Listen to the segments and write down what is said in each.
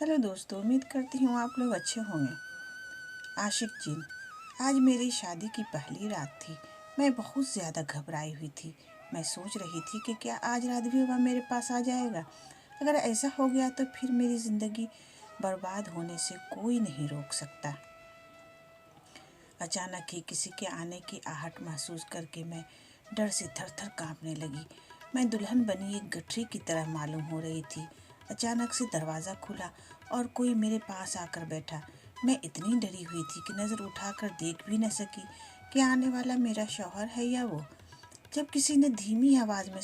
Hello दोस्तों, उम्मीद करती हूँ आप लोग अच्छे होंगे। आशिक जिन। आज मेरी शादी की पहली रात थी। मैं बहुत ज़्यादा घबराई हुई थी। मैं सोच रही थी कि क्या आज रात भी वह मेरे पास आ जाएगा। अगर ऐसा हो गया तो फिर मेरी ज़िंदगी बर्बाद होने से कोई नहीं रोक सकता। अचानक ही किसी के आने की आहट महसूस करके मैं डर से थर थर काँपने लगी। मैं दुल्हन बनी एक गठरी की तरह मालूम हो रही थी। अचानक से दरवाज़ा खुला और कोई मेरे पास आकर बैठा। मैं इतनी डरी हुई थी कि नज़र उठाकर देख भी न सकी कि आने वाला मेरा शौहर है या वो। जब किसी ने धीमी आवाज़ में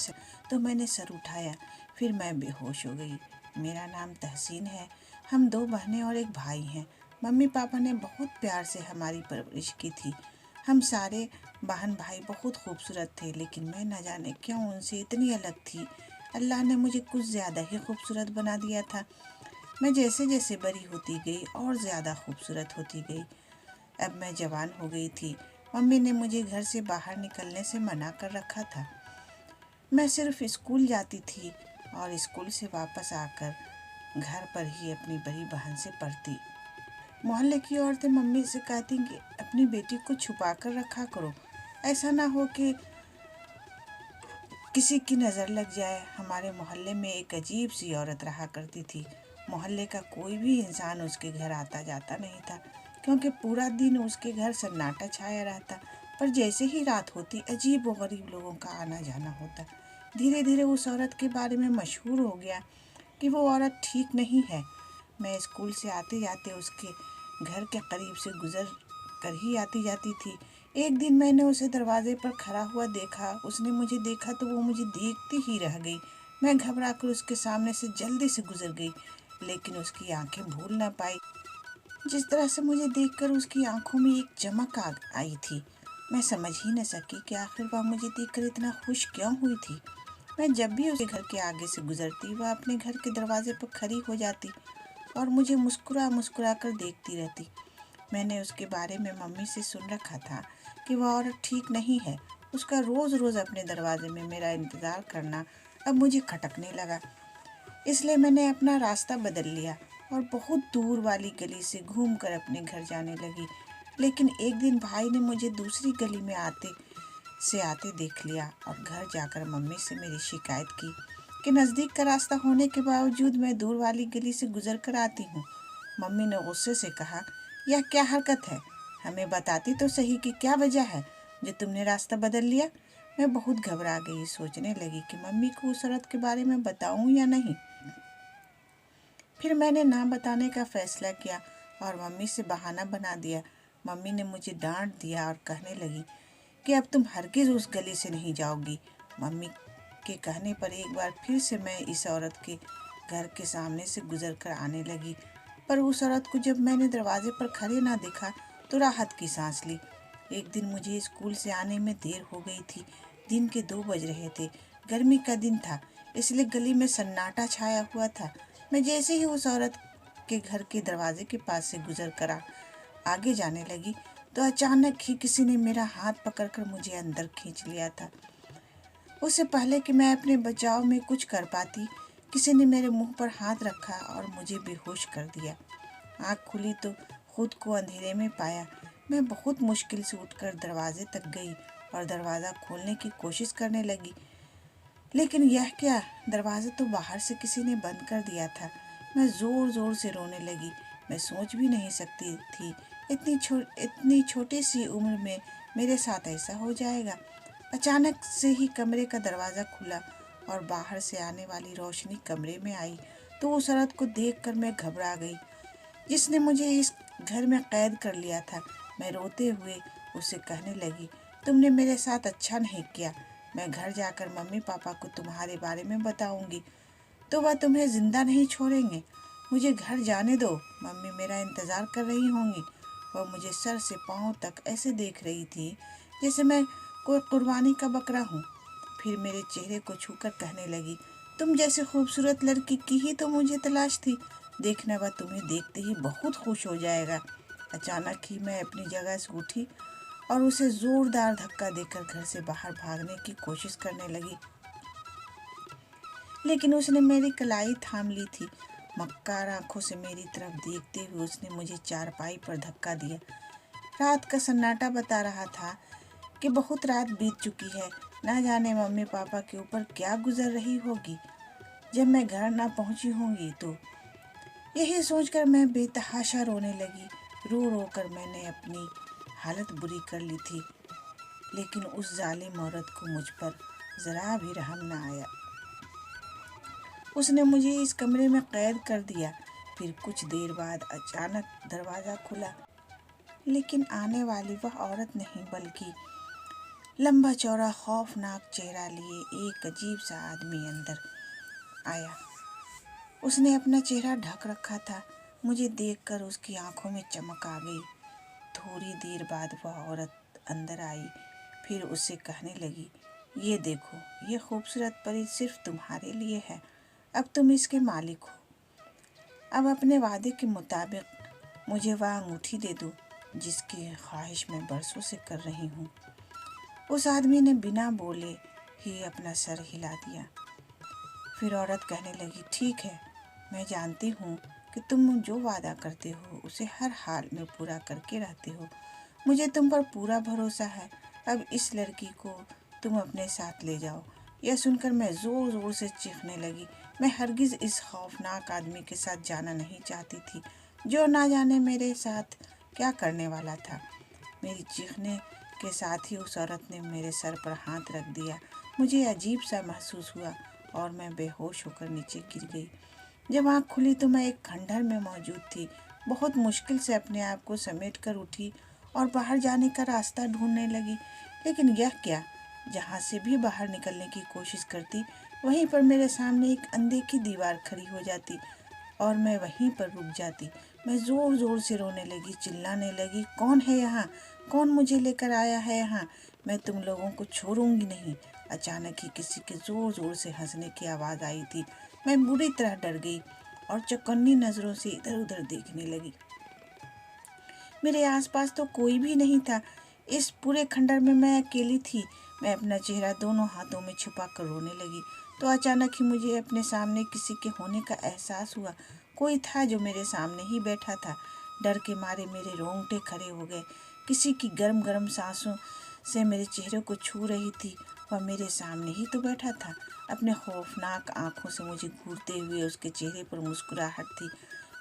तो मैंने सर उठाया। फिर मैं बेहोश हो गई। मेरा नाम तहसीन है। हम 2 बहनें और एक भाई हैं। मम्मी पापा ने बहुत प्यार से हमारी परवरिश की थी। हम सारे बहन भाई बहुत खूबसूरत थे, लेकिन मैं न जाने क्यों उनसे इतनी अलग थी। अल्लाह ने मुझे कुछ ज़्यादा ही खूबसूरत बना दिया था। मैं जैसे जैसे बड़ी होती गई और ज़्यादा खूबसूरत होती गई। अब मैं जवान हो गई थी। मम्मी ने मुझे घर से बाहर निकलने से मना कर रखा था। मैं सिर्फ स्कूल जाती थी और स्कूल से वापस आकर घर पर ही अपनी बड़ी बहन से पढ़ती। मोहल्ले की औरतें मम्मी से कहती कि अपनी बेटी को छुपा कर रखा करो, ऐसा ना हो कि किसी की नज़र लग जाए। हमारे मोहल्ले में एक अजीब सी औरत रहा करती थी। मोहल्ले का कोई भी इंसान उसके घर आता जाता नहीं था, क्योंकि पूरा दिन उसके घर सन्नाटा छाया रहता। पर जैसे ही रात होती, अजीब व गरीब लोगों का आना जाना होता। धीरे धीरे उस औरत के बारे में मशहूर हो गया कि वो औरत ठीक नहीं है। मैं स्कूल से आते जाते उसके घर के करीब से गुजर कर ही आती जाती थी। एक दिन मैंने उसे दरवाजे पर खड़ा हुआ देखा। उसने मुझे देखा तो वो मुझे देखती ही रह गई। मैं घबरा कर उसके सामने से जल्दी से गुजर गई, लेकिन उसकी आंखें भूल ना पाई। जिस तरह से मुझे देखकर उसकी आंखों में एक चमक आ आई थी, मैं समझ ही न सकी कि आखिर वह मुझे देखकर इतना खुश क्यों हुई थी। मैं जब भी उसके घर के आगे से गुजरती, वह अपने घर के दरवाजे पर खड़ी हो जाती और मुझे मुस्कुरा मुस्कुरा कर देखती रहती। मैंने उसके बारे में मम्मी से सुन रखा था कि वह औरत ठीक नहीं है। उसका रोज़ रोज़ अपने दरवाजे में मेरा इंतज़ार करना अब मुझे खटकने लगा। इसलिए मैंने अपना रास्ता बदल लिया और बहुत दूर वाली गली से घूमकर अपने घर जाने लगी। लेकिन एक दिन भाई ने मुझे दूसरी गली में आते देख लिया और घर जाकर मम्मी से मेरी शिकायत की कि नज़दीक का रास्ता होने के बावजूद मैं दूर वाली गली से गुजर कर आती हूँ। मम्मी ने गुस्से से कहा, यह क्या हरकत है? हमें बताती तो सही कि क्या वजह है जो तुमने रास्ता बदल लिया। मैं बहुत घबरा गई। सोचने लगी कि मम्मी को उस औरत के बारे में बताऊं या नहीं। फिर मैंने ना बताने का फैसला किया और मम्मी से बहाना बना दिया। मम्मी ने मुझे डांट दिया और कहने लगी कि अब तुम हरगिज़ उस गली से नहीं जाओगी। मम्मी के कहने पर एक बार फिर से मैं इस औरत के घर के सामने से गुजर कर आने लगी, पर उस औरत को जब मैंने दरवाजे पर खड़े ना देखा तो राहत की सांस ली। एक दिन मुझे स्कूल से आने में देर हो गई थी। दिन के 2 बज रहे थे। गर्मी का दिन था, इसलिए गली में सन्नाटा छाया हुआ था। मैं जैसे ही उस औरत के घर के दरवाजे के पास से गुजर कर आगे जाने लगी तो अचानक ही किसी ने मेरा हाथ पकड़कर मुझे अंदर खींच लिया था। उससे पहले कि मैं अपने बचाव में कुछ कर पाती, किसी ने मेरे मुंह पर हाथ रखा और मुझे बेहोश कर दिया। आँख खुली तो खुद को अंधेरे में पाया। मैं बहुत मुश्किल से उठकर दरवाजे तक गई और दरवाज़ा खोलने की कोशिश करने लगी, लेकिन यह क्या, दरवाज़ा तो बाहर से किसी ने बंद कर दिया था। मैं ज़ोर ज़ोर से रोने लगी। मैं सोच भी नहीं सकती थी इतनी छोटी सी उम्र में मेरे साथ ऐसा हो जाएगा। अचानक से ही कमरे का दरवाज़ा खुला और बाहर से आने वाली रोशनी कमरे में आई तो उस औरत को देखकर मैं घबरा गई जिसने मुझे इस घर में कैद कर लिया था। मैं रोते हुए उसे कहने लगी, तुमने मेरे साथ अच्छा नहीं किया। मैं घर जाकर मम्मी पापा को तुम्हारे बारे में बताऊंगी तो वह तुम्हें ज़िंदा नहीं छोड़ेंगे। मुझे घर जाने दो, मम्मी मेरा इंतज़ार कर रही होंगी। वह मुझे सर से पाँव तक ऐसे देख रही थी जैसे मैं कोई कुर्बानी का बकरा हूँ। फिर मेरे चेहरे को छूकर कहने लगी, तुम जैसे खूबसूरत लड़की की ही तो मुझे तलाश थी। देखना, वह तुम्हें देखते ही बहुत खुश हो जाएगा। अचानक ही मैं अपनी जगह से उठी और उसे ज़ोरदार धक्का देकर घर से बाहर भागने की कोशिश करने लगी, लेकिन उसने मेरी कलाई थाम ली थी मक्कार आंखों से मेरी तरफ देखते हुए उसने मुझे चारपाई पर धक्का दिया। रात का सन्नाटा बता रहा था कि बहुत रात बीत चुकी है, ना जाने मम्मी पापा के ऊपर क्या गुजर रही होगी जब मैं घर ना पहुंची होंगी तो। यही सोचकर मैं बेतहाशा रोने लगी। रो रो कर मैंने अपनी हालत बुरी कर ली थी, लेकिन उस जालिम औरत को मुझ पर ज़रा भी रहम न आया। उसने मुझे इस कमरे में कैद कर दिया। फिर कुछ देर बाद अचानक दरवाज़ा खुला, लेकिन आने वाली वह औरत नहीं बल्कि लंबा चौड़ा खौफनाक चेहरा लिए एक अजीब सा आदमी अंदर आया। उसने अपना चेहरा ढक रखा था। मुझे देखकर उसकी आंखों में चमक आ गई। थोड़ी देर बाद वह औरत अंदर आई, फिर उससे कहने लगी, ये देखो, ये खूबसूरत परी सिर्फ तुम्हारे लिए है। अब तुम इसके मालिक हो। अब अपने वादे के मुताबिक मुझे वह अंगूठी दे दो जिसकी ख्वाहिश मैं बरसों से कर रही हूँ। उस आदमी ने बिना बोले ही अपना सर हिला दिया। फिर औरत कहने लगी, ठीक है, मैं जानती हूँ कि तुम जो वादा करते हो उसे हर हाल में पूरा करके रहते हो। मुझे तुम पर पूरा भरोसा है। अब इस लड़की को तुम अपने साथ ले जाओ। यह सुनकर मैं ज़ोर ज़ोर से चीखने लगी। मैं हरगिज़ इस खौफनाक आदमी के साथ जाना नहीं चाहती थी, जो ना जाने मेरे साथ क्या करने वाला था। मेरी चीखने के साथ ही उस औरत ने मेरे सर पर हाथ रख दिया। मुझे अजीब सा महसूस हुआ और मैं बेहोश होकर नीचे गिर गई। जब आँख खुली तो मैं एक खंडहर में मौजूद थी। बहुत मुश्किल से अपने आप को समेट कर उठी और बाहर जाने का रास्ता ढूंढने लगी, लेकिन यह क्या, जहाँ से भी बाहर निकलने की कोशिश करती वहीं पर मेरे सामने एक अनदेखी दीवार खड़ी हो जाती और मैं वहीं पर रुक जाती। मैं ज़ोर ज़ोर से रोने लगी, चिल्लाने लगी, कौन है यहाँ? कौन मुझे लेकर आया है यहाँ? मैं तुम लोगों को छोड़ूंगी नहीं। अचानक ही किसी के ज़ोर ज़ोर से हंसने की आवाज़ आई थी। मैं बुरी तरह डर गई और चौकन्नी नज़रों से इधर उधर देखने लगी। मेरे आसपास तो कोई भी नहीं था। इस पूरे खंडहर में मैं अकेली थी। मैं अपना चेहरा दोनों हाथों में छुपा कर रोने लगी तो अचानक ही मुझे अपने सामने किसी के होने का एहसास हुआ। कोई था जो मेरे सामने ही बैठा था। डर के मारे मेरे रोंगटे खड़े हो गए। किसी की गर्म गर्म सांसों से मेरे चेहरे को छू रही थी। वह मेरे सामने ही तो बैठा था। अपने खौफनाक आंखों से मुझे घूरते हुए उसके चेहरे पर मुस्कुराहट थी।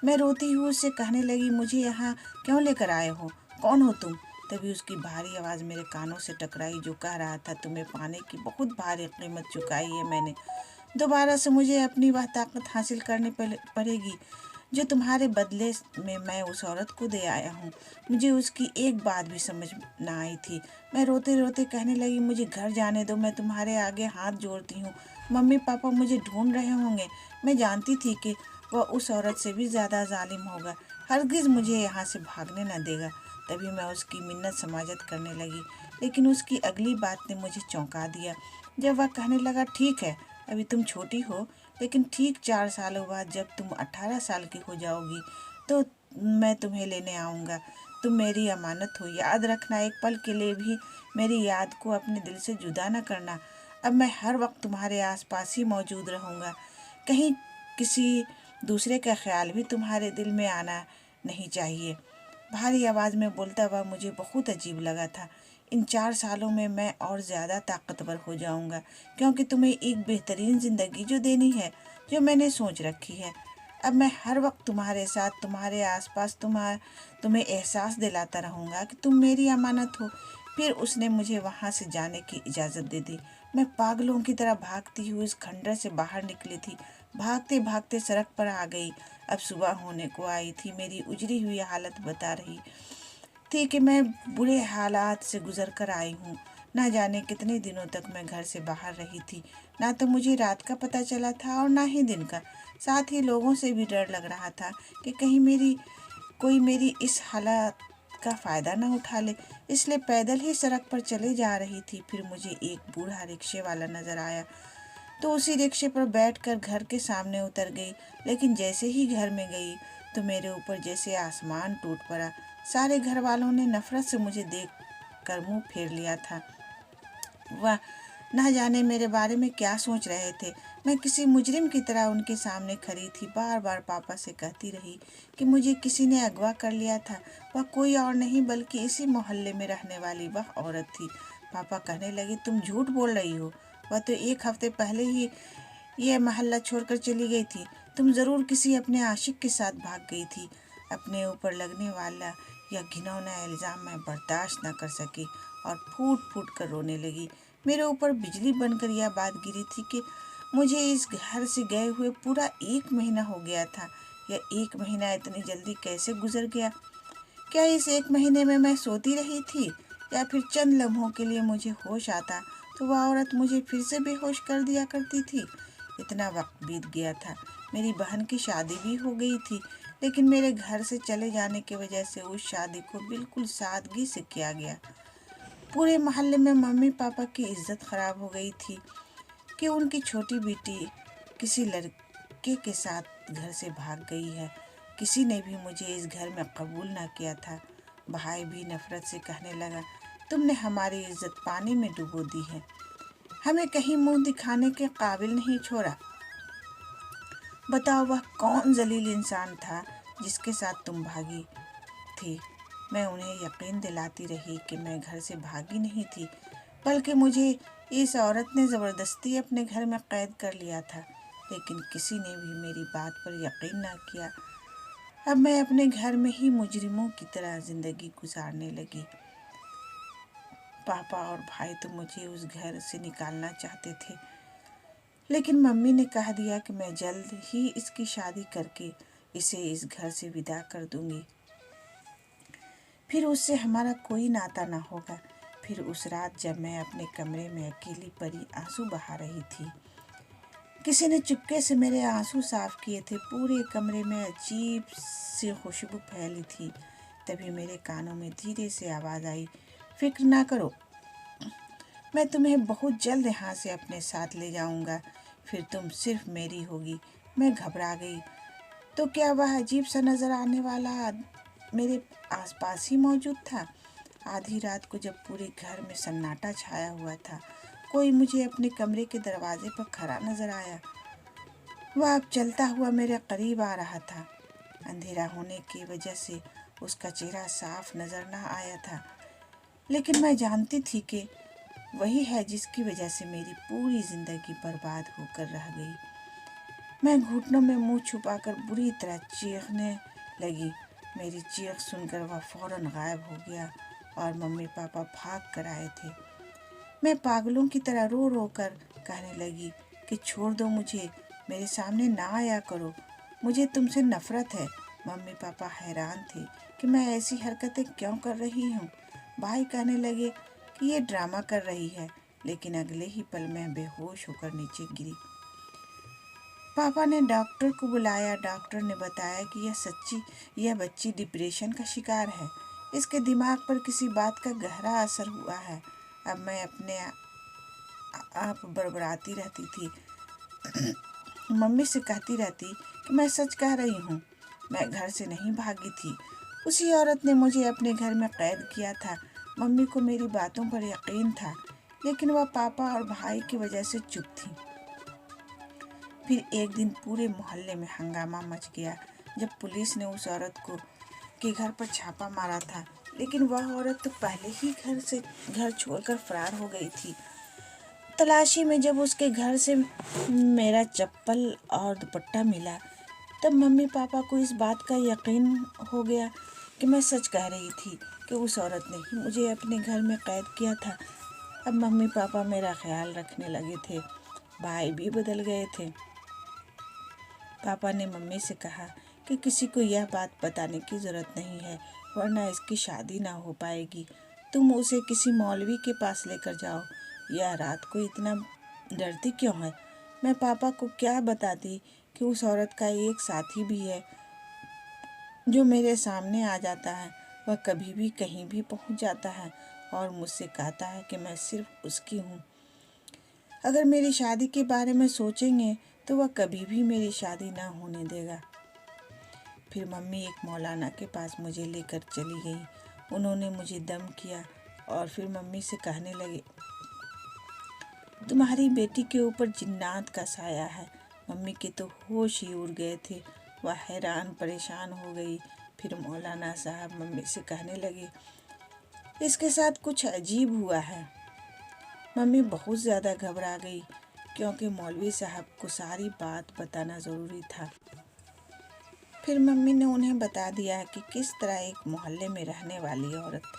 मैं रोती हुई उससे कहने लगी, मुझे यहाँ क्यों लेकर आए हो? कौन हो तुम? तभी उसकी भारी आवाज़ मेरे कानों से टकराई, जो कह रहा था, तुम्हें पाने की बहुत भारी कीमत चुकाई है मैंने। दोबारा से मुझे अपनी वह ताकत हासिल करनी पड़ेगी जो तुम्हारे बदले में मैं उस औरत को दे आया हूँ। मुझे उसकी एक बात भी समझ ना आई थी। मैं रोते रोते कहने लगी, मुझे घर जाने दो, मैं तुम्हारे आगे हाथ जोड़ती हूँ। मम्मी पापा मुझे ढूंढ रहे होंगे। मैं जानती थी कि वह उस औरत से भी ज़्यादा जालिम होगा, हरगिज़ मुझे यहाँ से भागने न देगा। तभी मैं उसकी मिन्नत समाजत करने लगी, लेकिन उसकी अगली बात ने मुझे चौंका दिया। जब वह कहने लगा, ठीक है, अभी तुम छोटी हो, लेकिन ठीक 4 सालों बाद जब तुम 18 साल की हो जाओगी तो मैं तुम्हें लेने आऊँगा। तुम मेरी अमानत हो, याद रखना, एक पल के लिए भी मेरी याद को अपने दिल से जुदा न करना। अब मैं हर वक्त तुम्हारे आसपास ही मौजूद रहूँगा। कहीं किसी दूसरे का ख्याल भी तुम्हारे दिल में आना नहीं चाहिए। भारी आवाज़ में बोलता हुआ मुझे बहुत अजीब लगा था। इन 4 सालों में मैं और ज़्यादा ताकतवर हो जाऊंगा, क्योंकि तुम्हें एक बेहतरीन ज़िंदगी जो देनी है, जो मैंने सोच रखी है। अब मैं हर वक्त तुम्हारे साथ, तुम्हारे आसपास, तुम्हें एहसास दिलाता रहूँगा कि तुम मेरी अमानत हो। फिर उसने मुझे वहाँ से जाने की इजाज़त दे दी। मैं पागलों की तरह भागती हुई उस खंडहर से बाहर निकली थी। भागते भागते सड़क पर आ गई। अब सुबह होने को आई थी। मेरी उजरी हुई हालत बता रही थी कि मैं बुरे हालात से गुजर कर आई हूँ। ना जाने कितने दिनों तक मैं घर से बाहर रही थी। ना तो मुझे रात का पता चला था और ना ही दिन का। साथ ही लोगों से भी डर लग रहा था कि कहीं कोई मेरी इस हालत का फ़ायदा ना उठा ले। इसलिए पैदल ही सड़क पर चले जा रही थी। फिर मुझे एक बूढ़ा रिक्शे वाला नज़र आया तो उसी रिक्शे पर बैठकर घर के सामने उतर गई। लेकिन जैसे ही घर में गई तो मेरे ऊपर जैसे आसमान टूट पड़ा। सारे घर वालों ने नफरत से मुझे देख कर मुंह फेर लिया था। वह न जाने मेरे बारे में क्या सोच रहे थे। मैं किसी मुजरिम की तरह उनके सामने खड़ी थी। बार बार पापा से कहती रही कि मुझे किसी ने अगवा कर लिया था। वह कोई और नहीं बल्कि इसी मोहल्ले में रहने वाली वह औरत थी। पापा कहने लगे, तुम झूठ बोल रही हो, वह तो 1 हफ्ते पहले ही यह मोहल्ला छोड़कर चली गई थी। तुम ज़रूर किसी अपने आशिक के साथ भाग गई थी। अपने ऊपर लगने वाला यह घिनौना इल्ज़ाम मैं बर्दाश्त न कर सकी और फूट फूट कर रोने लगी। मेरे ऊपर बिजली बनकर यह बात गिरी थी कि मुझे इस घर से गए हुए पूरा 1 महीना हो गया था। यह 1 महीना इतनी जल्दी कैसे गुजर गया? क्या इस 1 महीने में मैं सोती रही थी या फिर चंद लम्हों के लिए मुझे होश आता तो वह औरत मुझे फिर से बेहोश कर दिया करती थी? इतना वक्त बीत गया था। मेरी बहन की शादी भी हो गई थी, लेकिन मेरे घर से चले जाने की वजह से उस शादी को बिल्कुल सादगी से किया गया। पूरे मोहल्ले में मम्मी पापा की इज्जत खराब हो गई थी कि उनकी छोटी बेटी किसी लड़के के साथ घर से भाग गई है। किसी ने भी मुझे इस घर में कबूल ना किया था। भाई भी नफरत से कहने लगा, तुमने हमारी इज्जत पानी में डुबो दी है, हमें कहीं मुंह दिखाने के काबिल नहीं छोड़ा। बताओ वह कौन जलील इंसान था जिसके साथ तुम भागी थी? मैं उन्हें यकीन दिलाती रही कि मैं घर से भागी नहीं थी, बल्कि मुझे इस औरत ने ज़बरदस्ती अपने घर में कैद कर लिया था। लेकिन किसी ने भी मेरी बात पर यकीन ना किया। अब मैं अपने घर में ही मुजरिमों की तरह ज़िंदगी गुजारने लगी। पापा और भाई तो मुझे उस घर से निकालना चाहते थे, लेकिन मम्मी ने कह दिया कि मैं जल्द ही इसकी शादी करके इसे इस घर से विदा कर दूंगी, फिर उससे हमारा कोई नाता ना होगा। फिर उस रात जब मैं अपने कमरे में अकेली पड़ी आंसू बहा रही थी, किसी ने चुपके से मेरे आंसू साफ किए थे। पूरे कमरे में अजीब सी खुशबू फैली थी। तभी मेरे कानों में धीरे से आवाज़ आई, फिक्र ना करो, मैं तुम्हें बहुत जल्द यहाँ से अपने साथ ले जाऊँगा, फिर तुम सिर्फ मेरी होगी। मैं घबरा गई तो क्या वह अजीब सा नज़र आने वाला मेरे आसपास ही मौजूद था? आधी रात को जब पूरे घर में सन्नाटा छाया हुआ था, कोई मुझे अपने कमरे के दरवाजे पर खड़ा नजर आया। वह अब चलता हुआ मेरे करीब आ रहा था। अंधेरा होने की वजह से उसका चेहरा साफ नजर ना आया था, लेकिन मैं जानती थी कि वही है जिसकी वजह से मेरी पूरी जिंदगी बर्बाद होकर रह गई। मैं घुटनों में मुंह छुपाकर बुरी तरह चीखने लगी। मेरी चीख सुनकर वह फौरन गायब हो गया और मम्मी पापा भाग कर आए थे। मैं पागलों की तरह रो रो कर कहने लगी कि छोड़ दो मुझे, मेरे सामने ना आया करो, मुझे तुमसे नफरत है। मम्मी पापा हैरान थे कि मैं ऐसी हरकतें क्यों कर रही हूँ। भाई कहने लगे कि ये ड्रामा कर रही है, लेकिन अगले ही पल मैं बेहोश होकर नीचे गिरी। पापा ने डॉक्टर को बुलाया। डॉक्टर ने बताया कि यह बच्ची डिप्रेशन का शिकार है। इसके दिमाग पर किसी बात का गहरा असर हुआ है। अब मैं अपने आप बड़बड़ाती रहती थी, मम्मी से कहती रहती कि मैं सच कह रही हूँ, मैं घर से नहीं भागी थी। उसी औरत ने मुझे अपने घर में कैद किया था। मम्मी को मेरी बातों पर यकीन था, लेकिन वह पापा और भाई की वजह से चुप थी। फिर एक दिन पूरे मोहल्ले में हंगामा मच गया जब पुलिस ने उस औरत के घर पर छापा मारा था, लेकिन वह औरत तो पहले ही घर छोड़कर फरार हो गई थी। तलाशी में जब उसके घर से मेरा चप्पल और दुपट्टा मिला, तब मम्मी पापा को इस बात का यकीन हो गया कि मैं सच कह रही थी कि उस औरत ने ही मुझे अपने घर में कैद किया था। अब मम्मी पापा मेरा ख्याल रखने लगे थे। भाई भी बदल गए थे। पापा ने मम्मी से कहा कि किसी को यह बात बताने की ज़रूरत नहीं है, वरना इसकी शादी ना हो पाएगी। तुम उसे किसी मौलवी के पास लेकर जाओ। यह रात को इतना डरती क्यों है? मैं पापा को क्या बताती कि उस औरत का एक साथी भी है जो मेरे सामने आ जाता है। वह कभी भी कहीं भी पहुंच जाता है और मुझसे कहता है कि मैं सिर्फ उसकी हूँ। अगर मेरी शादी के बारे में सोचेंगे तो वह कभी भी मेरी शादी ना होने देगा। फिर मम्मी एक मौलाना के पास मुझे लेकर चली गई। उन्होंने मुझे दम किया और फिर मम्मी से कहने लगे, तुम्हारी बेटी के ऊपर जिन्नात का साया है। मम्मी के तो होश ही उड़ गए थे। वह हैरान परेशान हो गई। फिर मौलाना साहब मम्मी से कहने लगे, इसके साथ कुछ अजीब हुआ है। मम्मी बहुत ज़्यादा घबरा गई क्योंकि मौलवी साहब को सारी बात बताना ज़रूरी था। फिर मम्मी ने उन्हें बता दिया कि किस तरह एक मोहल्ले में रहने वाली औरत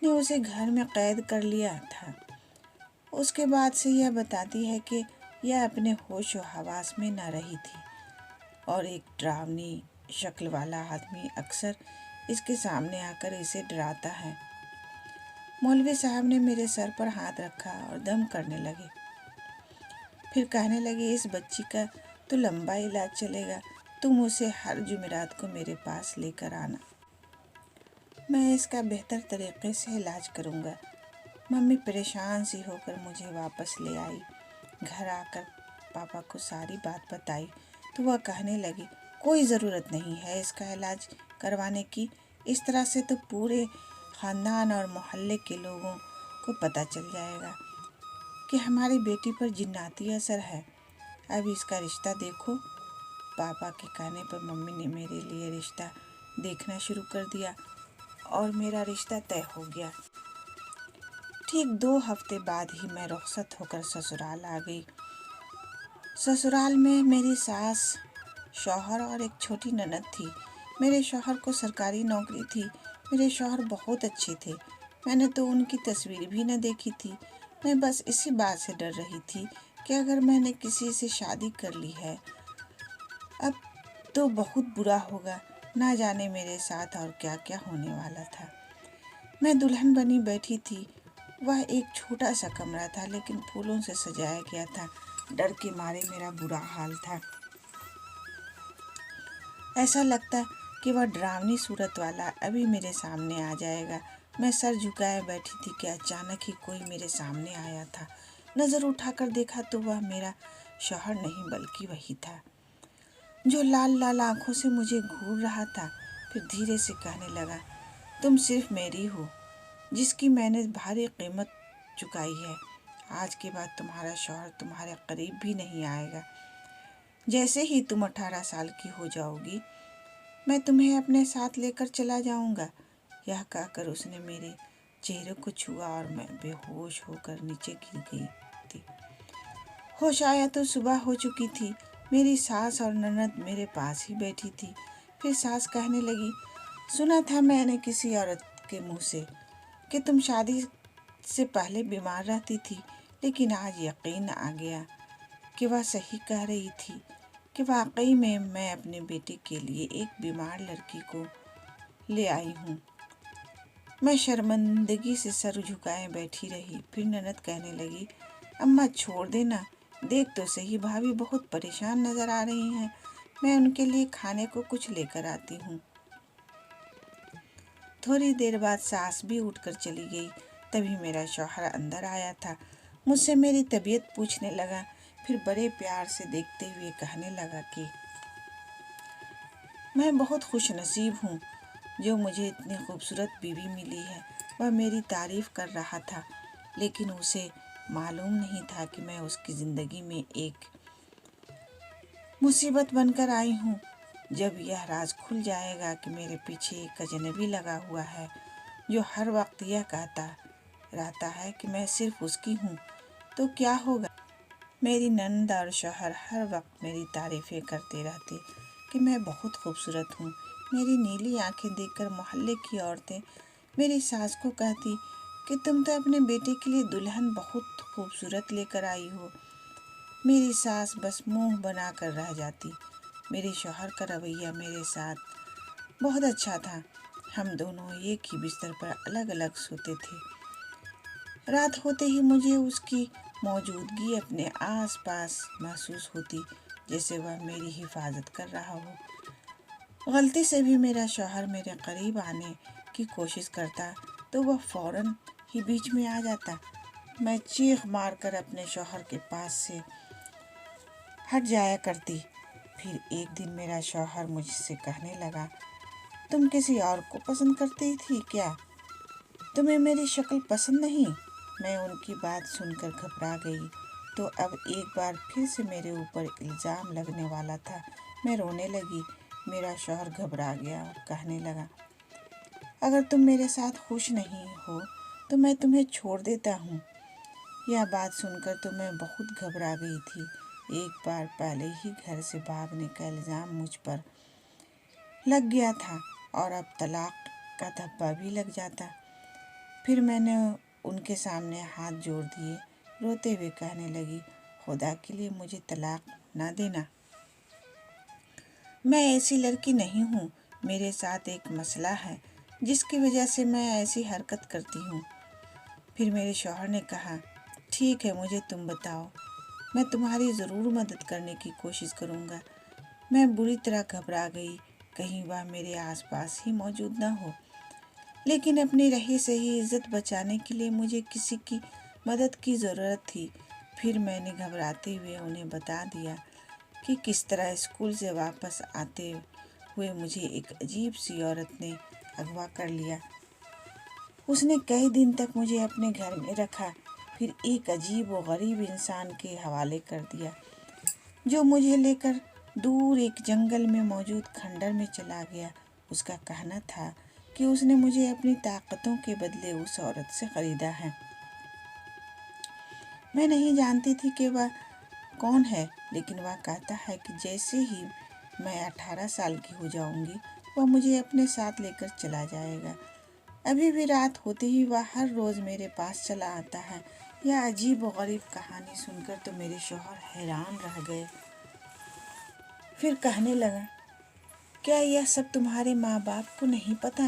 ने उसे घर में कैद कर लिया था। उसके बाद से यह बताती है कि यह अपने होश व हवास में न रही थी और एक डरावनी शक्ल वाला आदमी अक्सर इसके सामने आकर इसे डराता है। मौलवी साहब ने मेरे सर पर हाथ रखा और दम करने लगे। फिर कहने लगे, इस बच्ची का तो लंबा इलाज चलेगा। तुम उसे हर जुमेरात को मेरे पास लेकर आना। मैं इसका बेहतर तरीके से इलाज करूँगा। मम्मी परेशान सी होकर मुझे वापस ले आई। घर आकर पापा को सारी बात बताई तो वह कहने लगी, कोई ज़रूरत नहीं है इसका इलाज करवाने की। इस तरह से तो पूरे ख़ानदान और मोहल्ले के लोगों को पता चल जाएगा कि हमारी बेटी पर जिन्नाती असर है। अब इसका रिश्ता देखो। पापा के कहने पर मम्मी ने मेरे लिए रिश्ता देखना शुरू कर दिया और मेरा रिश्ता तय हो गया। ठीक 2 हफ्ते बाद ही मैं रुखसत होकर ससुराल आ गई। ससुराल में मेरी सास, शौहर और एक छोटी ननद थी। मेरे शौहर को सरकारी नौकरी थी। मेरे शौहर बहुत अच्छे थे। मैंने तो उनकी तस्वीर भी न देखी थी। मैं बस इसी बात से डर रही थी कि अगर मैंने किसी से शादी कर ली है अब तो बहुत बुरा होगा। ना जाने मेरे साथ और क्या क्या होने वाला था। मैं दुल्हन बनी बैठी थी। वह एक छोटा सा कमरा था लेकिन फूलों से सजाया गया था। डर के मारे मेरा बुरा हाल था। ऐसा लगता कि वह डरावनी सूरत वाला अभी मेरे सामने आ जाएगा। मैं सर झुकाए बैठी थी कि अचानक ही कोई मेरे सामने आया था। नज़र उठाकर देखा तो वह मेरा शौहर नहीं बल्कि वही था जो लाल लाल आंखों से मुझे घूर रहा था। फिर धीरे से कहने लगा, तुम सिर्फ मेरी हो जिसकी मैंने भारी कीमत चुकाई है। आज के बाद तुम्हारा शौहर तुम्हारे करीब भी नहीं आएगा। जैसे ही तुम 18 साल की हो जाओगी मैं तुम्हें अपने साथ लेकर चला जाऊंगा। यह कहकर उसने मेरे चेहरे को छुआ और मैं बेहोश होकर नीचे गिर गई थी। होश आया तो सुबह हो चुकी थी। मेरी सास और ननद मेरे पास ही बैठी थी। फिर सास कहने लगी, सुना था मैंने किसी औरत के मुंह से कि तुम शादी से पहले बीमार रहती थी, लेकिन आज यकीन आ गया कि वह सही कह रही थी कि वाकई में मैं अपने बेटे के लिए एक बीमार लड़की को ले आई हूँ। मैं शर्मिंदगी से सर झुकाए बैठी रही। फिर ननद कहने लगी, अम्मा छोड़ देना, देख तो सही भाभी बहुत परेशान नज़र आ रही हैं। मैं उनके लिए खाने को कुछ लेकर आती हूँ। थोड़ी देर बाद सास भी उठकर चली गई। तभी मेरा शौहर अंदर आया था। मुझसे मेरी तबीयत पूछने लगा। फिर बड़े प्यार से देखते हुए कहने लगा कि मैं बहुत खुश नसीब हूँ जो मुझे इतनी खूबसूरत बीवी मिली है। वह मेरी तारीफ़ कर रहा था लेकिन उसे मालूम नहीं था कि मैं उसकी ज़िंदगी में एक मुसीबत बनकर आई हूँ। जब यह राज खुल जाएगा कि मेरे पीछे एक अजनबी लगा हुआ है जो हर वक्त यह कहता रहता है कि मैं सिर्फ उसकी हूँ, तो क्या होगा। मेरी नंद और शौहर हर वक्त मेरी तारीफ़ें करते रहते कि मैं बहुत खूबसूरत हूँ। मेरी नीली आंखें देखकर मोहल्ले की औरतें मेरी सास को कहती कि तुम तो अपने बेटे के लिए दुल्हन बहुत खूबसूरत लेकर आई हो। मेरी सास बस मुंह बना कर रह जाती। मेरे शौहर का रवैया मेरे साथ बहुत अच्छा था। हम दोनों एक ही बिस्तर पर अलग अलग सोते थे। रात होते ही मुझे उसकी मौजूदगी अपने आस पास महसूस होती, जैसे वह मेरी हिफाजत कर रहा हो। गलती से भी मेरा शौहर मेरे करीब आने की कोशिश करता तो वह फौरन ही बीच में आ जाता। मैं चीख मारकर अपने शौहर के पास से हट जाया करती। फिर एक दिन मेरा शौहर मुझसे कहने लगा, तुम किसी और को पसंद करती थी क्या? तुम्हें मेरी शक्ल पसंद नहीं? मैं उनकी बात सुनकर घबरा गई تو اب ایک بار پھر سے میرے اوپر الزام لگنے والا تھا۔ میں رونے لگی۔ میرا شوہر گھبرا گیا اور کہنے لگا، اگر تم میرے ساتھ خوش نہیں ہو تو میں تمہیں چھوڑ دیتا ہوں۔ یہ بات سن کر تو میں بہت گھبرا گئی تھی۔ ایک بار پہلے ہی گھر سے بھاگنے کا الزام مجھ پر لگ گیا تھا اور اب طلاق کا دھبا بھی لگ جاتا۔ پھر میں نے ان کے سامنے ہاتھ جوڑ دیے، روتے ہوئے کہنے لگی، خدا کے لیے مجھے طلاق نہ دینا۔ میں ایسی لڑکی نہیں ہوں۔ میرے ساتھ ایک مسئلہ ہے جس کی وجہ سے میں ایسی حرکت کرتی ہوں۔ پھر میرے شوہر نے کہا، ٹھیک ہے، مجھے تم بتاؤ، میں تمہاری ضرور مدد کرنے کی کوشش کروں گا۔ میں بری طرح گھبرا گئی، کہیں وہ میرے آس پاس ہی موجود نہ ہو، لیکن اپنی رہی سہی عزت بچانے کے لیے مجھے کسی کی مدد کی ضرورت تھی۔ پھر میں نے گھبراتے ہوئے انہیں بتا دیا کہ کس طرح اسکول سے واپس آتے ہوئے مجھے ایک عجیب سی عورت نے اغوا کر لیا۔ اس نے کئی دن تک مجھے اپنے گھر میں رکھا، پھر ایک عجیب و غریب انسان کے حوالے کر دیا جو مجھے لے کر دور ایک جنگل میں موجود کھنڈر میں چلا گیا۔ اس کا کہنا تھا کہ اس نے مجھے اپنی طاقتوں کے بدلے اس عورت سے خریدا ہے۔ میں نہیں جانتی تھی کہ وہ کون ہے، لیکن وہ کہتا ہے کہ جیسے ہی میں 18 سال کی ہو جاؤں گی وہ مجھے اپنے ساتھ لے کر چلا جائے گا۔ ابھی بھی رات ہوتے ہی وہ ہر روز میرے پاس چلا آتا ہے۔ یہ عجیب و غریب کہانی سن کر تو میرے شوہر حیران رہ گئے۔ پھر کہنے لگا، کیا یہ سب تمہارے ماں باپ کو نہیں پتا؟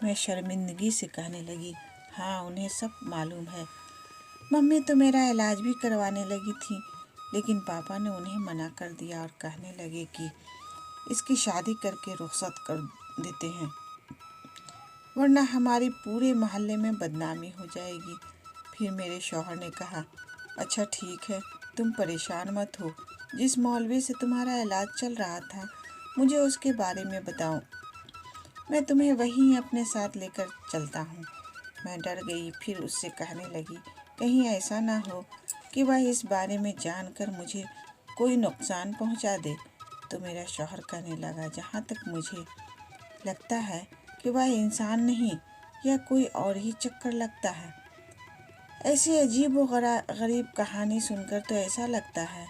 میں شرمندگی سے کہنے لگی، ہاں، انہیں سب معلوم ہے۔ ممی تو میرا علاج بھی کروانے لگی تھی، لیکن پاپا نے انہیں منع کر دیا اور کہنے لگے کہ اس کی شادی کر کے رخصت کر دیتے ہیں، ورنہ ہماری پورے محلے میں بدنامی ہو جائے گی۔ پھر میرے شوہر نے کہا، اچھا ٹھیک ہے، تم پریشان مت ہو، جس مولوی سے تمہارا علاج چل رہا تھا مجھے اس کے بارے میں بتاؤ، میں تمہیں وہیں اپنے ساتھ لے کر چلتا ہوں۔ میں ڈر گئی، پھر اس سے کہنے لگی، کہیں ایسا نہ ہو کہ وہ اس بارے میں جان کر مجھے کوئی نقصان پہنچا دے۔ تو میرا شوہر کہنے لگا، جہاں تک مجھے لگتا ہے کہ وہ انسان نہیں، یا کوئی اور ہی چکر لگتا ہے۔ ایسی عجیب و غریب کہانی سن کر تو ایسا لگتا ہے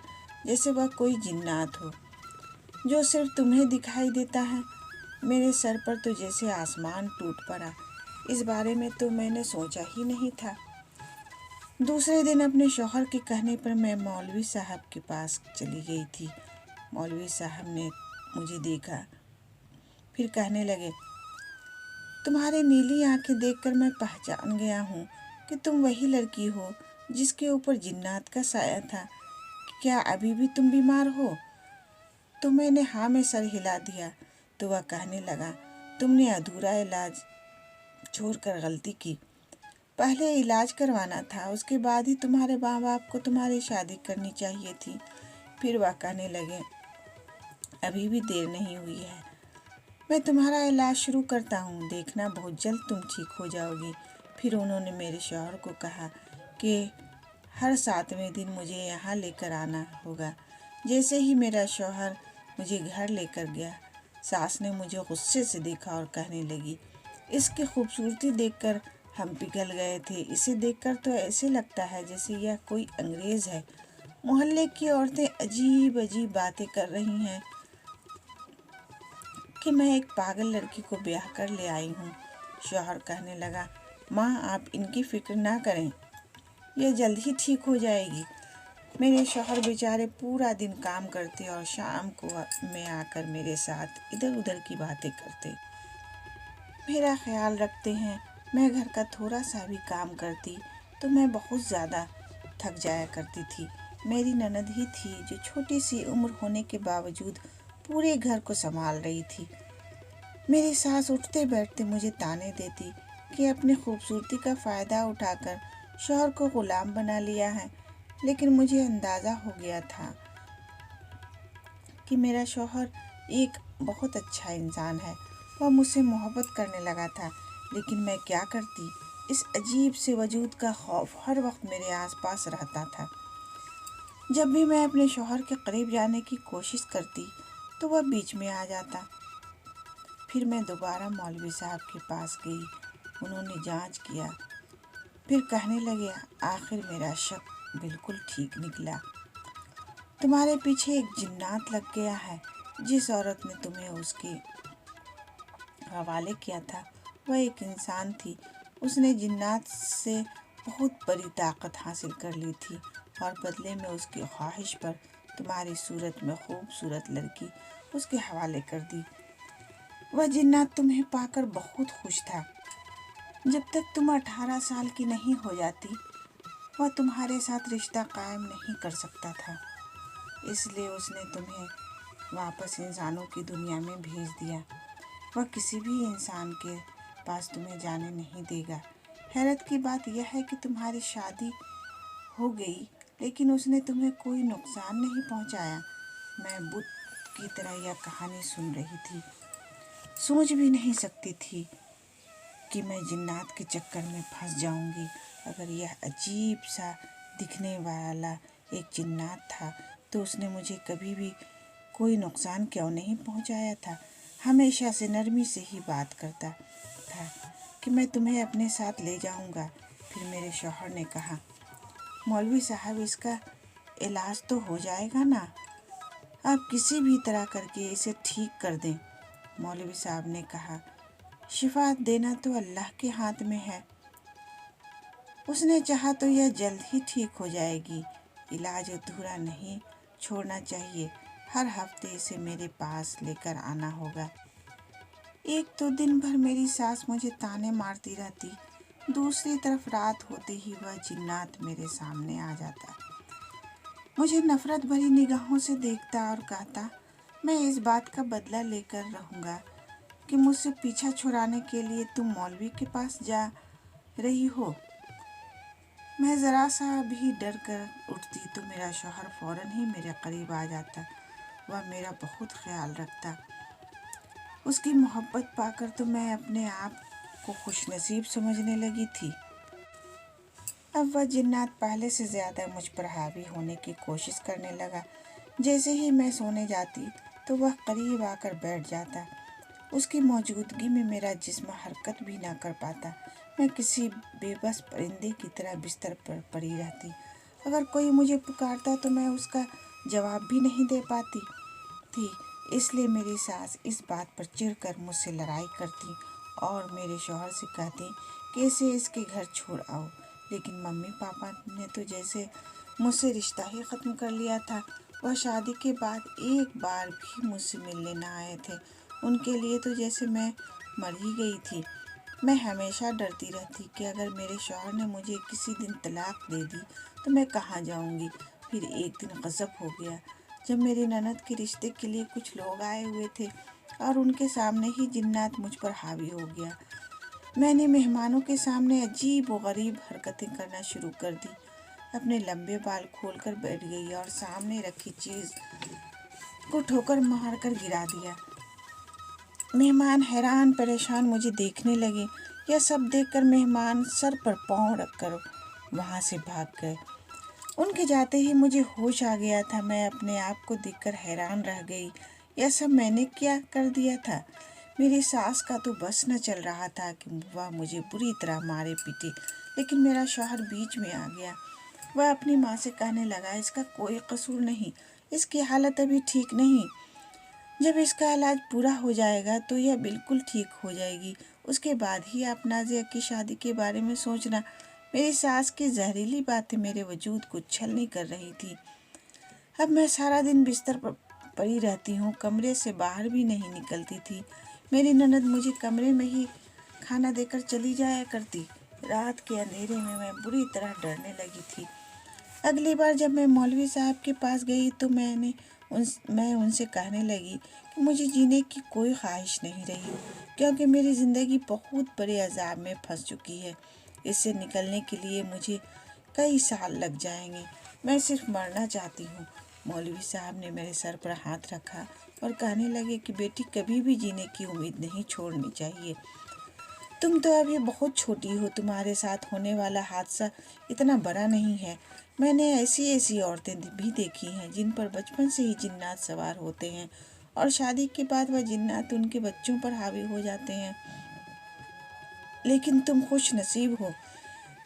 جیسے وہ کوئی جنات ہو جو صرف تمہیں دکھائی دیتا ہے۔ میرے سر پر تو جیسے آسمان ٹوٹ پڑا۔ اس بارے میں تو میں نے سوچا ہی نہیں تھا۔ دوسرے دن اپنے شوہر کے کہنے پر میں مولوی صاحب کے پاس چلی گئی تھی۔ مولوی صاحب نے مجھے دیکھا، پھر کہنے لگے، تمہاری نیلی آنکھیں دیکھ کر میں پہچان گیا ہوں کہ تم وہی لڑکی ہو جس کے اوپر جنات کا سایہ تھا۔ کیا ابھی بھی تم بیمار ہو؟ تو میں نے ہاں میں سر ہلا دیا۔ تو وہ کہنے لگا، تم نے ادھورا علاج چھوڑ کر غلطی کی، پہلے علاج کروانا تھا، اس کے بعد ہی تمہارے ماں باپ کو تمہاری شادی کرنی چاہیے تھی۔ پھر وہ کہنے لگے، ابھی بھی دیر نہیں ہوئی ہے، میں تمہارا علاج شروع کرتا ہوں، دیکھنا بہت جلد تم ٹھیک ہو جاؤ گی۔ پھر انہوں نے میرے شوہر کو کہا کہ ہر 7ویں دن مجھے یہاں لے کر آنا ہوگا۔ جیسے ہی میرا شوہر مجھے گھر لے کر گیا، ساس نے مجھے غصے سے دیکھا اور کہنے لگی، اس کی خوبصورتی دیکھ کر ہم پگھل گئے تھے، اسے دیکھ کر تو ایسے لگتا ہے جیسے یہ کوئی انگریز ہے۔ محلے کی عورتیں عجیب عجیب باتیں کر رہی ہیں کہ میں ایک پاگل لڑکی کو بیاہ کر لے آئی ہوں۔ شوہر کہنے لگا، ماں آپ ان کی فکر نہ کریں، یہ جلد ہی ٹھیک ہو جائے گی۔ میرے شوہر بیچارے پورا دن کام کرتے اور شام کو میں آ کر میرے ساتھ ادھر ادھر کی باتیں کرتے، میرا خیال رکھتے ہیں۔ میں گھر کا تھوڑا سا بھی کام کرتی تو میں بہت زیادہ تھک جایا کرتی تھی۔ میری نند ہی تھی جو چھوٹی سی عمر ہونے کے باوجود پورے گھر کو سنبھال رہی تھی۔ میری ساس اٹھتے بیٹھتے مجھے طعنے دیتی کہ اپنی خوبصورتی کا فائدہ اٹھا کر شوہر کو غلام بنا لیا ہے، لیکن مجھے اندازہ ہو گیا تھا کہ میرا شوہر ایک بہت اچھا انسان ہے، وہ مجھ سے محبت کرنے لگا تھا، لیکن میں کیا کرتی، اس عجیب سے وجود کا خوف ہر وقت میرے آس پاس رہتا تھا۔ جب بھی میں اپنے شوہر کے قریب جانے کی کوشش کرتی تو وہ بیچ میں آ جاتا۔ پھر میں دوبارہ مولوی صاحب کے پاس گئی، انہوں نے جانچ کیا، پھر کہنے لگے آخر میرا شک بالکل ٹھیک نکلا، تمہارے پیچھے ایک جنات لگ گیا ہے۔ جس عورت نے تمہیں اس کے حوالے کیا تھا وہ ایک انسان تھی، اس نے جنات سے بہت بڑی طاقت حاصل کر لی تھی اور بدلے میں اس کی خواہش پر تمہاری صورت میں خوبصورت لڑکی اس کے حوالے کر دی۔ وہ جنات تمہیں پا کر بہت خوش تھا۔ جب تک تم 18 سال کی نہیں ہو جاتی وہ تمہارے ساتھ رشتہ قائم نہیں کر سکتا تھا، اس لیے اس نے تمہیں واپس انسانوں کی دنیا میں بھیج دیا۔ وہ کسی بھی انسان کے پاس تمہیں جانے نہیں دے گا۔ حیرت کی بات یہ ہے کہ تمہاری شادی ہو گئی لیکن اس نے تمہیں کوئی نقصان نہیں پہنچایا۔ میں بت کی طرح یہ کہانی سن رہی تھی، سوچ بھی نہیں سکتی تھی کہ میں جنات کے چکر میں پھنس جاؤں گی۔ اگر یہ عجیب سا دکھنے والا ایک جنات تھا تو اس نے مجھے کبھی بھی کوئی نقصان کیوں نہیں پہنچایا تھا؟ ہمیشہ سے نرمی سے ہی بات کرتا تھا کہ میں تمہیں اپنے ساتھ لے جاؤں گا۔ پھر میرے شوہر نے کہا مولوی صاحب اس کا علاج تو ہو جائے گا نا، آپ کسی بھی طرح کر کے اسے ٹھیک کر دیں۔ مولوی صاحب نے کہا شفا دینا تو اللہ کے ہاتھ میں ہے، اس نے چاہا تو یہ جلد ہی ٹھیک ہو جائے گی۔ علاج ادھورا نہیں چھوڑنا چاہیے، ہر ہفتے اسے میرے پاس لے کر آنا ہوگا۔ ایک تو دن بھر میری ساس مجھے تانے مارتی رہتی، دوسری طرف رات ہوتے ہی وہ جنات میرے سامنے آ جاتا، مجھے نفرت بھری نگاہوں سے دیکھتا اور کہتا میں اس بات کا بدلہ لے کر رہوں گا کہ مجھ سے پیچھا چھڑانے کے لیے تم مولوی کے پاس جا رہی ہو۔ میں ذرا سا بھی ڈر کر اٹھتی تو میرا شوہر فوراً ہی میرے قریب آ جاتا، وہ میرا بہت خیال رکھتا۔ اس کی محبت پا کر تو میں اپنے آپ کو خوش نصیب سمجھنے لگی تھی۔ اب وہ جنات پہلے سے زیادہ مجھ پر حاوی ہونے کی کوشش کرنے لگا۔ جیسے ہی میں سونے جاتی تو وہ قریب آ کر بیٹھ جاتا، اس کی موجودگی میں میرا جسم حرکت بھی نہ کر پاتا، میں کسی بے بس پرندے کی طرح بستر پر پڑی رہتی۔ اگر کوئی مجھے پکارتا تو میں اس کا جواب بھی نہیں دے پاتی تھی، اس لیے میری ساس اس بات پر چڑھ کر مجھ سے لڑائی کرتی اور میرے شوہر سے کہتی کہ اسے اس کے گھر چھوڑ آؤ، لیکن ممی پاپا نے تو جیسے مجھ سے رشتہ ہی ختم کر لیا تھا۔ وہ شادی کے بعد ایک بار بھی مجھ سے ملنے نہ آئے تھے، ان کے لیے تو جیسے میں مر ہی گئی تھی۔ میں ہمیشہ ڈرتی رہتی کہ اگر میرے شوہر نے مجھے کسی دن طلاق دے دی تو میں کہاں جاؤں گی۔ پھر ایک دن غضب ہو گیا جب میری نند کے رشتے کے لیے کچھ لوگ آئے ہوئے تھے اور ان کے سامنے ہی جنات مجھ پر حاوی ہو گیا۔ میں نے مہمانوں کے سامنے عجیب و غریب حرکتیں کرنا شروع کر دی، اپنے لمبے بال کھول کر بیٹھ گئی اور سامنے رکھی چیز کو ٹھوکر مار کر گرا دیا۔ مہمان حیران پریشان مجھے دیکھنے لگے، یہ سب دیکھ کر مہمان سر پر پاؤں رکھ کر وہاں سے بھاگ گئے۔ ان کے جاتے ہی مجھے ہوش آ گیا تھا، میں اپنے آپ کو دیکھ کر حیران رہ گئی، یہ سب میں نے کیا کر دیا تھا؟ میری ساس کا تو بس نہ چل رہا تھا کہ وہ مجھے بری طرح مارے پیٹے، لیکن میرا شوہر بیچ میں آ گیا۔ وہ اپنی ماں سے کہنے لگا اس کا کوئی قصور نہیں، اس کی حالت ابھی ٹھیک نہیں، جب اس کا علاج پورا ہو جائے گا تو یہ بالکل ٹھیک ہو جائے گی، اس کے بعد ہی آپ نازیہ کی شادی کے بارے میں سوچنا۔ میری ساس کی زہریلی باتیں میرے وجود کو چھلنی کر رہی تھی۔ اب میں سارا دن بستر پر پڑی رہتی ہوں، کمرے سے باہر بھی نہیں نکلتی تھی۔ میری نند مجھے کمرے میں ہی کھانا دے کر چلی جایا کرتی۔ رات کے اندھیرے میں میں بری طرح ڈرنے لگی تھی۔ اگلی بار جب میں مولوی صاحب کے پاس گئی تو میں ان سے کہنے لگی کہ مجھے جینے کی کوئی خواہش نہیں رہی، کیونکہ میری زندگی بہت بڑے عذاب میں پھنس چکی ہے، اس سے نکلنے کے لیے مجھے کئی سال لگ جائیں گے، میں صرف مرنا چاہتی ہوں۔ مولوی صاحب نے میرے سر پر ہاتھ رکھا اور کہنے لگے کہ بیٹی کبھی بھی جینے کی امید نہیں چھوڑنی چاہیے، तुम तो अभी बहुत छोटी हो, तुम्हारे साथ होने वाला हादसा इतना बड़ा नहीं है। मैंने ऐसी ऐसी औरतें भी देखी हैं जिन पर बचपन से ही जिन्नात सवार होते हैं और शादी के बाद वह जिन्नात उनके बच्चों पर हावी हो जाते हैं। लेकिन तुम खुश नसीब हो,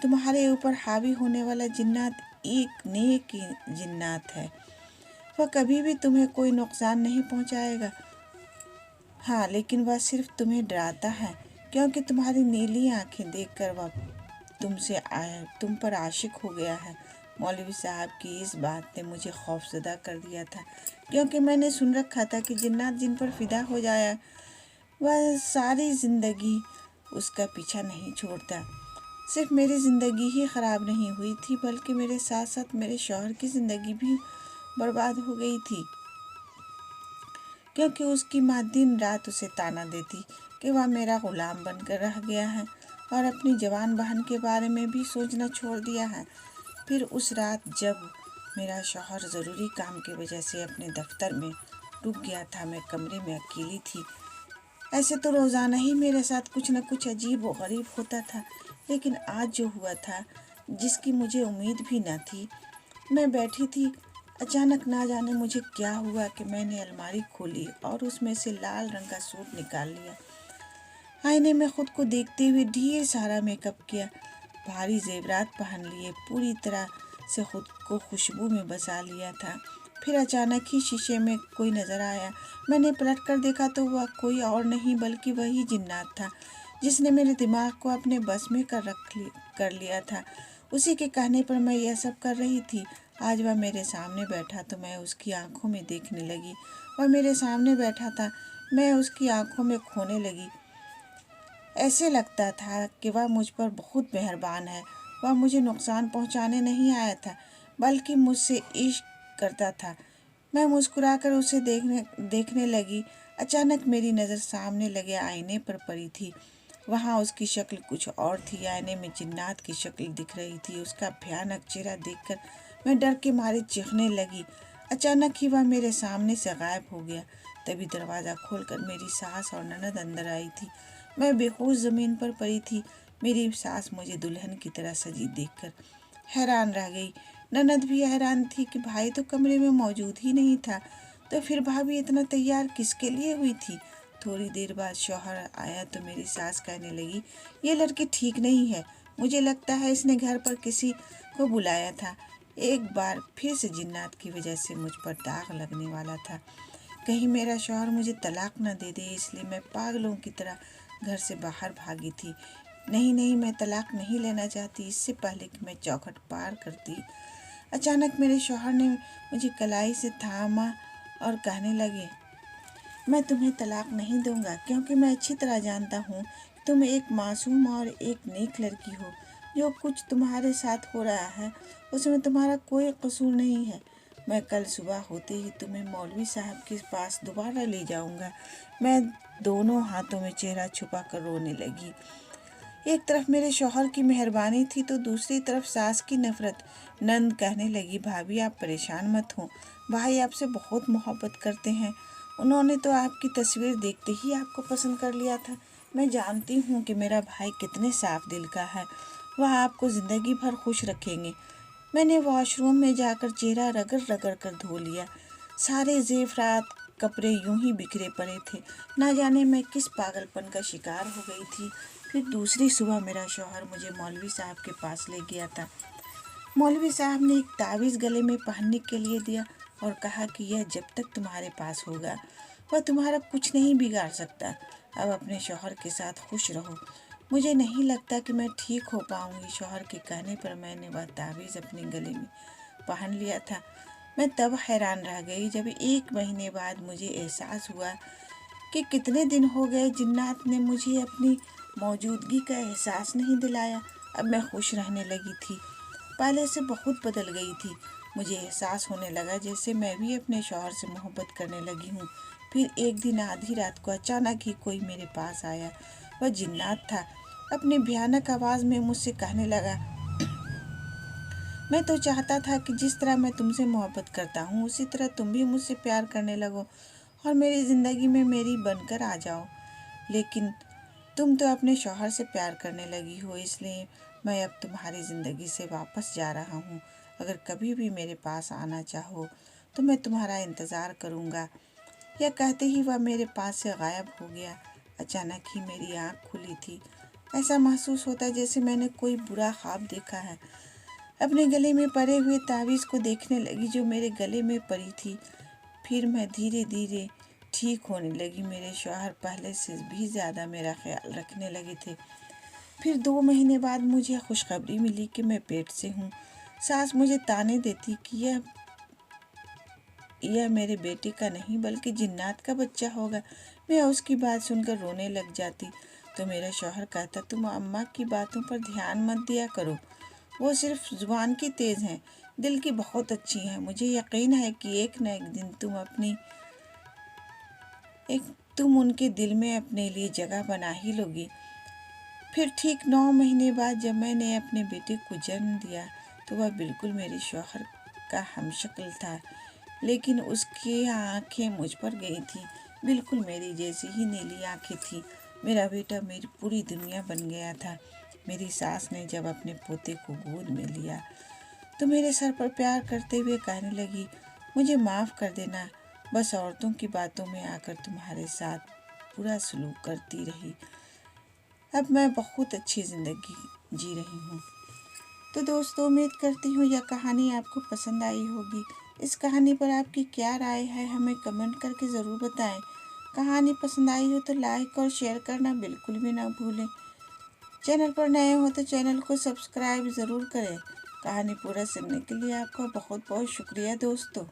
तुम्हारे ऊपर हावी होने वाला जिन्नात एक नेक जिन्नात है। वह कभी भी तुम्हें कोई नुकसान नहीं पहुंचाएगा। हाँ, लेकिन वह सिर्फ तुम्हें डराता है, क्योंकि तुम्हारी नीली आंखें देखकर वह तुम पर आशिक हो गया है। मौलवी साहब की इस बात ने मुझे खौफजदा कर दिया था, क्योंकि मैंने सुन रखा था कि जिन्नात जिन पर फिदा हो जाए वह सारी ज़िंदगी उसका पीछा नहीं छोड़ता। सिर्फ मेरी ज़िंदगी ही ख़राब नहीं हुई थी, बल्कि मेरे साथ साथ मेरे शौहर की ज़िंदगी भी बर्बाद हो गई थी, क्योंकि उसकी माँ दिन रात उसे ताना देती कि वह मेरा ग़ुलाम बनकर रह गया है और अपनी जवान बहन के बारे में भी सोचना छोड़ दिया है। फिर उस रात जब मेरा शौहर ज़रूरी काम की वजह से अपने दफ्तर में रुक गया था, मैं कमरे में अकेली थी। ऐसे तो रोज़ाना ही मेरे साथ कुछ न कुछ अजीब व गरीब होता था, लेकिन आज जो हुआ था, जिसकी मुझे उम्मीद भी न थी। मैं बैठी थी, अचानक ना जाने मुझे क्या हुआ कि मैंने अलमारी खोली और उसमें से लाल रंग का सूट निकाल लिया। आईने में खुद को देखते हुए ढेर सारा मेकअप किया, भारी जेवरात पहन लिए, पूरी तरह से खुद को खुशबू में बसा लिया था। फिर अचानक ही शीशे में कोई नज़र आया। मैंने पलट कर देखा तो वह कोई और नहीं बल्कि वही जिन्नात था जिसने मेरे दिमाग को अपने बस में कर लिया था। उसी के कहने पर मैं यह सब कर रही थी। आज वह मेरे सामने बैठा तो मैं उसकी आंखों में देखने लगी। वह मेरे सामने बैठा था, मैं उसकी आंखों में खोने लगी। ऐसे लगता था कि वह मुझ पर बहुत मेहरबान है। वह मुझे नुकसान पहुंचाने नहीं आया था, बल्कि मुझसे इश्क करता था। मैं मुस्कुराकर उसे देखने लगी। अचानक मेरी नज़र सामने लगे आईने पर पड़ी थी। वहाँ उसकी शक्ल कुछ और थी। आईने में जिन्नात की शक्ल दिख रही थी। उसका भयानक चेहरा देखकर मैं डर के मारे चीखने लगी। अचानक ही वह मेरे सामने से गायब हो गया। तभी दरवाज़ा खोलकर मेरी सास और ननद अंदर आई थी। मैं बेहोश ज़मीन पर पड़ी थी। मेरी सास मुझे दुल्हन की तरह सजी देखकर हैरान रह गई। ननद भी हैरान थी कि भाई तो कमरे में मौजूद ही नहीं था, तो फिर भाभी इतना तैयार किसके लिए हुई थी। थोड़ी देर बाद शौहर आया तो मेरी सास कहने लगी, ये लड़की ठीक नहीं है, मुझे लगता है इसने घर पर किसी को बुलाया था। एक बार फिर से जिन्नात की वजह से मुझ पर दाग लगने वाला था। कहीं मेरा शौहर मुझे तलाक न दे दे, इसलिए मैं पागलों की तरह घर से बाहर भागी थी। नहीं, मैं तलाक नहीं लेना चाहती, इससे पहले कि मैं चौखट पार करती। अचानक मेरे शौहर ने मुझे कलाई से थामा और कहने लगे, मैं तुम्हें तलाक नहीं दूंगा, क्योंकि मैं अच्छी तरह जानता हूँ कि तुम एक मासूम और एक नेक लड़की हो। जो कुछ तुम्हारे साथ हो रहा है उसमें तुम्हारा कोई कसूर नहीं है। मैं कल सुबह होते ही तुम्हें मौलवी साहब के पास दोबारा ले जाऊंगा। मैं दोनों हाथों में चेहरा छुपा कर रोने लगी। एक तरफ मेरे शौहर की मेहरबानी थी तो दूसरी तरफ सास की नफरत। नंद कहने लगी, भाभी आप परेशान मत हो, भाई आपसे बहुत मोहब्बत करते हैं। उन्होंने तो आपकी तस्वीर देखते ही आपको पसंद कर लिया था। मैं जानती हूँ कि मेरा भाई कितने साफ दिल का है, वह आपको ज़िंदगी भर खुश रखेंगे। मैंने वॉशरूम में जाकर चेहरा रगड़ रगड़ कर धो लिया। सारे ज़ेवरात कपड़े यूं ही बिखरे पड़े थे। ना जाने मैं किस पागलपन का शिकार हो गई थी। फिर दूसरी सुबह मेरा शौहर मुझे मौलवी साहब के पास ले गया था। मौलवी साहब ने एक तावीज़ गले में पहनने के लिए दिया और कहा कि यह जब तक तुम्हारे पास होगा वह तुम्हारा कुछ नहीं बिगाड़ सकता। अब अपने शौहर के साथ खुश रहो। मुझे नहीं लगता कि मैं ठीक हो पाऊंगी। शौहर के कहने पर मैंने वह तावीज़ अपने गले में पहन लिया था। मैं तब हैरान रह गई जब 1 महीने बाद मुझे एहसास हुआ कि कितने दिन हो गए जिन्नात ने मुझे अपनी मौजूदगी का एहसास नहीं दिलाया। अब मैं खुश रहने लगी थी, पहले से बहुत बदल गई थी। मुझे एहसास होने लगा जैसे मैं भी अपने शौहर से मोहब्बत करने लगी हूँ। फिर एक दिन आधी रात को अचानक ही कोई मेरे पास आया। वह जिन्नात था। अपनी भयानक आवाज़ में मुझसे कहने लगा, मैं तो चाहता था कि जिस तरह मैं तुमसे मोहब्बत करता हूँ उसी तरह तुम भी मुझसे प्यार करने लगो और मेरी ज़िंदगी में मेरी बनकर आ जाओ। लेकिन तुम तो अपने शौहर से प्यार करने लगी हो, इसलिए मैं अब तुम्हारी ज़िंदगी से वापस जा रहा हूँ। अगर कभी भी मेरे पास आना चाहो तो मैं तुम्हारा इंतज़ार करूँगा। यह कहते ही वह मेरे पास से गायब हो गया। अचानक ही मेरी आँख खुली थी। ऐसा महसूस होता जैसे मैंने कोई बुरा ख्वाब देखा है। अपने गले में पड़े हुए तावीज़ को देखने लगी जो मेरे गले में पड़ी थी। फिर मैं धीरे धीरे ठीक होने लगी। मेरे शौहर पहले से भी ज़्यादा मेरा ख्याल रखने लगे थे। फिर 2 महीने बाद मुझे खुशखबरी मिली कि मैं पेट से हूँ। सास मुझे ताने देती कि यह मेरे बेटे का नहीं बल्कि जिन्नात का बच्चा होगा। मैं उसकी बात सुनकर रोने लग जाती तो मेरा शौहर कहता, तुम अम्मा की बातों पर ध्यान मत दिया करो, वो सिर्फ ज़ुबान की तेज़ हैं, दिल की बहुत अच्छी हैं। मुझे यकीन है कि एक न एक दिन तुम उनके दिल में अपने लिए जगह बना ही लोगी। फिर ठीक 9 महीने बाद जब मैंने अपने बेटे को जन्म दिया तो वह बिल्कुल मेरे शौहर का हमशक्ल था, लेकिन उसकी आंखें मुझ पर गई थी। बिल्कुल मेरी जैसी ही नीली आंखें थी। मेरा बेटा मेरी पूरी दुनिया बन गया था। मेरी सास ने जब अपने पोते को गोद में लिया तो मेरे सर पर प्यार करते हुए कहने लगी, मुझे माफ़ कर देना, बस औरतों की बातों में आकर तुम्हारे साथ बुरा सलूक करती रही। अब मैं बहुत अच्छी ज़िंदगी जी रही हूँ। तो दोस्तों, उम्मीद करती हूँ यह कहानी आपको पसंद आई होगी। इस कहानी पर आपकी क्या राय है हमें कमेंट करके ज़रूर बताएं। कहानी पसंद आई हो तो लाइक और शेयर करना बिल्कुल भी ना भूलें। चैनल पर नए हो तो चैनल को सब्सक्राइब ज़रूर करें। कहानी पूरा सुनने के लिए आपका बहुत बहुत शुक्रिया दोस्तों।